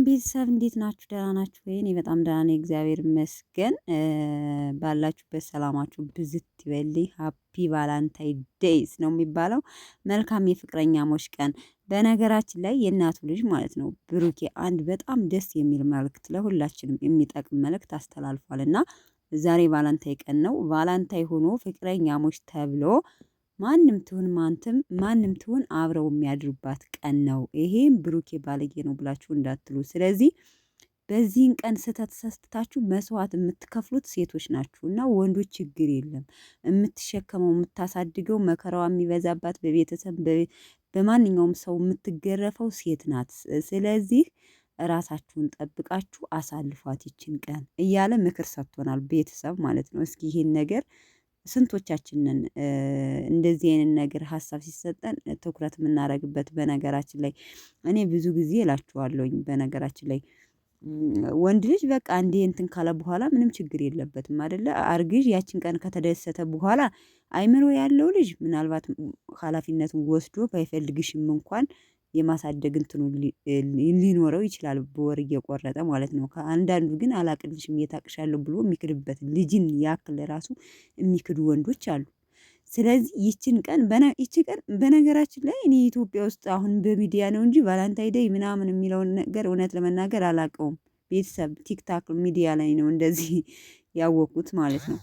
ቤተሰብ እንዴት ናችሁ? ደህና ናችሁ ወይ? እኔ በጣም ደህና ነኝ፣ እግዚአብሔር ይመስገን። ባላችሁበት ሰላማችሁ ብዝት ይበልኝ። ሃፒ ቫላንታይ ዴይስ ነው የሚባለው። መልካም የፍቅረኛሞች ቀን። በነገራችን ላይ የእናቱ ልጅ ማለት ነው ብሩኬ አንድ በጣም ደስ የሚል መልእክት ለሁላችንም የሚጠቅም መልእክት አስተላልፏል እና ዛሬ ቫላንታይ ቀን ነው። ቫላንታይ ሆኖ ፍቅረኛሞች ተብሎ ማንም ትሁን ማንተም ማንም ትሁን አብረው የሚያድሩባት ቀን ነው። ይሄም ብሩኬ ባለጌ ነው ብላችሁ እንዳትሉ። ስለዚህ በዚህን ቀን ስህተት ሰስታችሁ መስዋዕት የምትከፍሉት ሴቶች ናችሁ እና ወንዶች ችግር የለም። የምትሸከመው የምታሳድገው መከራዋ የሚበዛባት በቤተሰብ በማንኛውም ሰው የምትገረፈው ሴት ናት። ስለዚህ ራሳችሁን ጠብቃችሁ አሳልፏት ይችን ቀን እያለ ምክር ሰጥቶናል፣ ቤተሰብ ማለት ነው። እስኪ ይሄን ነገር ስንቶቻችንን እንደዚህ አይነት ነገር ሀሳብ ሲሰጠን ትኩረት የምናደርግበት? በነገራችን ላይ እኔ ብዙ ጊዜ እላችኋለሁኝ፣ በነገራችን ላይ ወንድ ልጅ በቃ እንዴ እንትን ካለ በኋላ ምንም ችግር የለበትም አይደለ? አርግዥ ያችን ቀን ከተደሰተ በኋላ አይምሮ ያለው ልጅ ምናልባት ኃላፊነቱን ወስዶ ባይፈልግሽም እንኳን የማሳደግ እንትኑ ሊኖረው ይችላል፣ በወር እየቆረጠ ማለት ነው። ከአንዳንዱ ግን አላቅልሽም የታቅሻለሁ ብሎ የሚክድበት ልጅን ያክል ራሱ የሚክዱ ወንዶች አሉ። ስለዚህ ይችን ቀን ይቺ ቀን በነገራችን ላይ እኔ ኢትዮጵያ ውስጥ አሁን በሚዲያ ነው እንጂ ቫላንታይ ዴይ ምናምን የሚለውን ነገር እውነት ለመናገር አላውቀውም። ቤተሰብ ቲክታክ ሚዲያ ላይ ነው እንደዚህ ያወቁት ማለት ነው።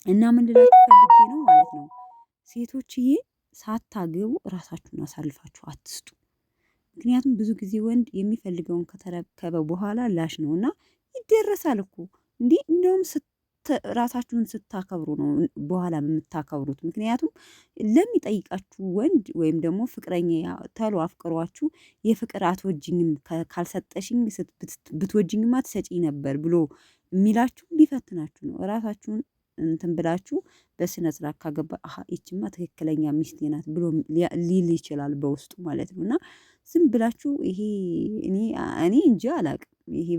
እና ምን ልላችሁ ፈልጌ ነው ማለት ነው፣ ሴቶችዬ ሳታገቡ ራሳችሁን አሳልፋችሁ አትስጡ። ምክንያቱም ብዙ ጊዜ ወንድ የሚፈልገውን ከተረከበ በኋላ ላሽ ነው እና ይደረሳል እኮ እንዴ። እንደውም ራሳችሁን ስታከብሩ ነው በኋላ የምታከብሩት። ምክንያቱም ለሚጠይቃችሁ ወንድ ወይም ደግሞ ፍቅረኛ ተሎ አፍቅሯችሁ የፍቅር አትወጂኝም ካልሰጠሽኝ ብትወጂኝማ ትሰጪኝ ነበር ብሎ የሚላችሁ ሊፈትናችሁ ነው። ራሳችሁን እንትን ብላችሁ በስነ ስርዓት ካገባ ይችማ ትክክለኛ ሚስቴ ናት ብሎ ሊል ይችላል በውስጡ ማለት ነው። እና ዝም ብላችሁ ይሄ እኔ እንጂ አላቅም ይሄ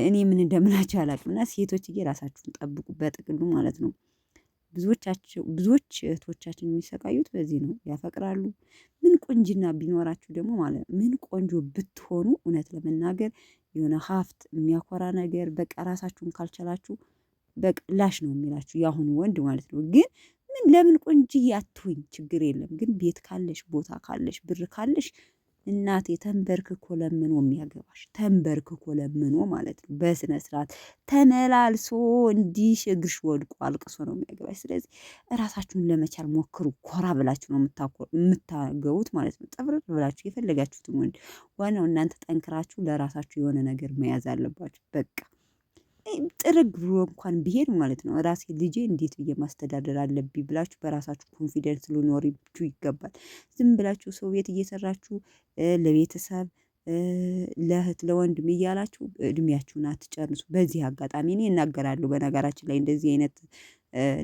እኔ ምን እንደምላችሁ አላቅም። እና ሴቶችዬ ራሳችሁን ጠብቁ በጥቅሉ ማለት ነው። ብዙዎች እህቶቻችን የሚሰቃዩት በዚህ ነው። ያፈቅራሉ። ምን ቆንጅና ቢኖራችሁ ደግሞ ማለት ምን ቆንጆ ብትሆኑ እውነት ለመናገር የሆነ ሀብት የሚያኮራ ነገር በቃ ራሳችሁን ካልቻላችሁ በቅላሽ ነው የሚላችሁ የአሁኑ ወንድ ማለት ነው። ግን ምን ለምን ቆንጅዬ አትሁኝ ችግር የለም። ግን ቤት ካለሽ ቦታ ካለሽ ብር ካለሽ እናቴ ተንበርክኮ ለምኖ የሚያገባሽ ተንበርክኮ ለምኖ ማለት ነው። በስነ ስርዓት ተመላልሶ እንዲህ እግርሽ ወድቆ አልቅሶ ነው የሚያገባሽ። ስለዚህ እራሳችሁን ለመቻል ሞክሩ። ኮራ ብላችሁ ነው የምታገቡት ማለት ነው። ጠብረር ብላችሁ የፈለጋችሁትን ወንድ፣ ዋናው እናንተ ጠንክራችሁ ለራሳችሁ የሆነ ነገር መያዝ አለባችሁ በቃ። ጥርግ ብሎ እንኳን ቢሄድ ማለት ነው ራሴ ልጄ እንዴት ብዬ ማስተዳደር አለብኝ ብላችሁ በራሳችሁ ኮንፊደንስ ሊኖራችሁ ይገባል። ዝም ብላችሁ ሰው ቤት እየሰራችሁ ለቤተሰብ ለእህት ለወንድም እያላችሁ እድሜያችሁን አትጨርሱ። በዚህ አጋጣሚ እኔ እናገራለሁ። በነገራችን ላይ እንደዚህ አይነት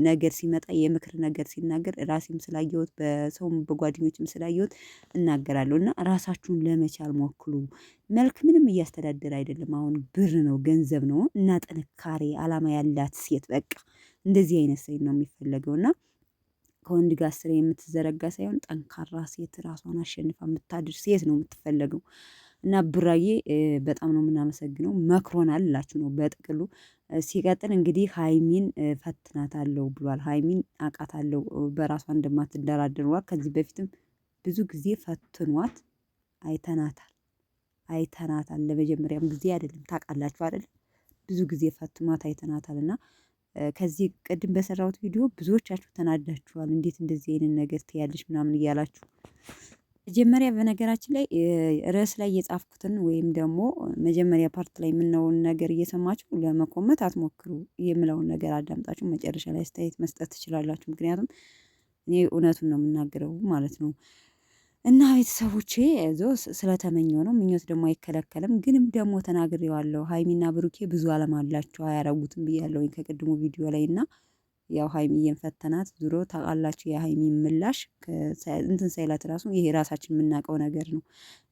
ነገር ሲመጣ የምክር ነገር ሲናገር ራሴም ስላየሁት በሰውም በጓደኞችም ስላየሁት እናገራለሁ። እና ራሳችሁን ለመቻል ሞክሩ። መልክ ምንም እያስተዳደረ አይደለም። አሁን ብር ነው ገንዘብ ነው እና ጥንካሬ አላማ ያላት ሴት በቃ እንደዚህ አይነት ሴት ነው የሚፈለገው። እና ከወንድ ጋር ስራ የምትዘረጋ ሳይሆን ጠንካራ ሴት ራሷን አሸንፋ የምታድር ሴት ነው የምትፈለገው። እና ቡራዬ በጣም ነው የምናመሰግነው። መክሮናል እላችሁ ነው በጥቅሉ። ሲቀጥል እንግዲህ ሀይሚን ፈትናታለሁ ብሏል። ሀይሚን አውቃታለሁ በራሷ እንደማትደራደር ከዚህ በፊትም ብዙ ጊዜ ፈትኗት አይተናታል። ለመጀመሪያም ጊዜ አይደለም ታውቃላችሁ አይደል? ብዙ ጊዜ ፈትኗት አይተናታል። እና ከዚህ ቅድም በሰራሁት ቪዲዮ ብዙዎቻችሁ ተናዳችኋል። እንዴት እንደዚህ አይነት ነገር ትያለሽ ምናምን እያላችሁ መጀመሪያ በነገራችን ላይ ርዕስ ላይ የጻፍኩትን ወይም ደግሞ መጀመሪያ ፓርት ላይ የምነውን ነገር እየሰማችሁ ለመኮመት አትሞክሩ። የምለውን ነገር አዳምጣችሁ መጨረሻ ላይ አስተያየት መስጠት ትችላላችሁ። ምክንያቱም እኔ እውነቱን ነው የምናገረው ማለት ነው። እና ቤተሰቦቼ ስለተመኘው ነው። ምኞት ደግሞ አይከለከልም። ግንም ደግሞ ተናግሬዋለሁ። ሀይሚና ብሩኬ ብዙ አላማ አላቸው አያረጉትም ብያለሁኝ ከቅድሙ ቪዲዮ ላይ እና ያው ሀይሚዬን ፈተናት። ዙሮ ታውቃላችሁ የሀይሚ ምላሽ እንትን ሳይላት ራሱ ይሄ ራሳችን የምናውቀው ነገር ነው።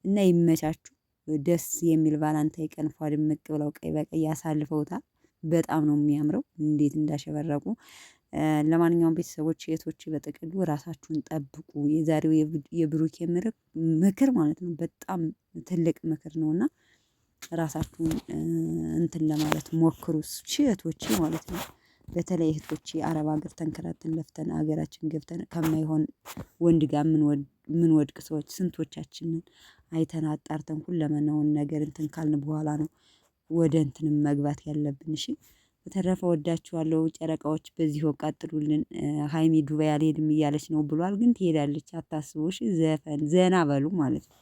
እና ይመቻችሁ። ደስ የሚል ቫላንታይ ቀን ፏ ድምቅ ብለው ቀይ በቀይ ያሳልፈውታል። በጣም ነው የሚያምረው እንዴት እንዳሸበረቁ ለማንኛውም ቤተሰቦች እህቶቼ በጥቅሉ ራሳችሁን ጠብቁ። የዛሬው የብሩኬ ምክር ማለት ነው በጣም ትልቅ ምክር ነው እና ራሳችሁን እንትን ለማለት ሞክሩ እህቶቼ ማለት ነው። በተለይ እህቶቼ አረብ ሀገር ተንከራተን ለፍተን ሀገራችን ገብተን ከማይሆን ወንድ ጋር ምን ወድቅ ሰዎች ስንቶቻችንን አይተን አጣርተን ሁለመናውን ነገር እንትን ካልን በኋላ ነው ወደ እንትንም መግባት ያለብን። እሺ በተረፈ ወዳችኋለሁ ጨረቃዎች፣ በዚሁ ቀጥሉልን። ሀይሚ ዱባይ አልሄድም እያለች ነው ብሏል፣ ግን ትሄዳለች አታስቡ። እሺ ዘፈን ዘና በሉ ማለት ነው።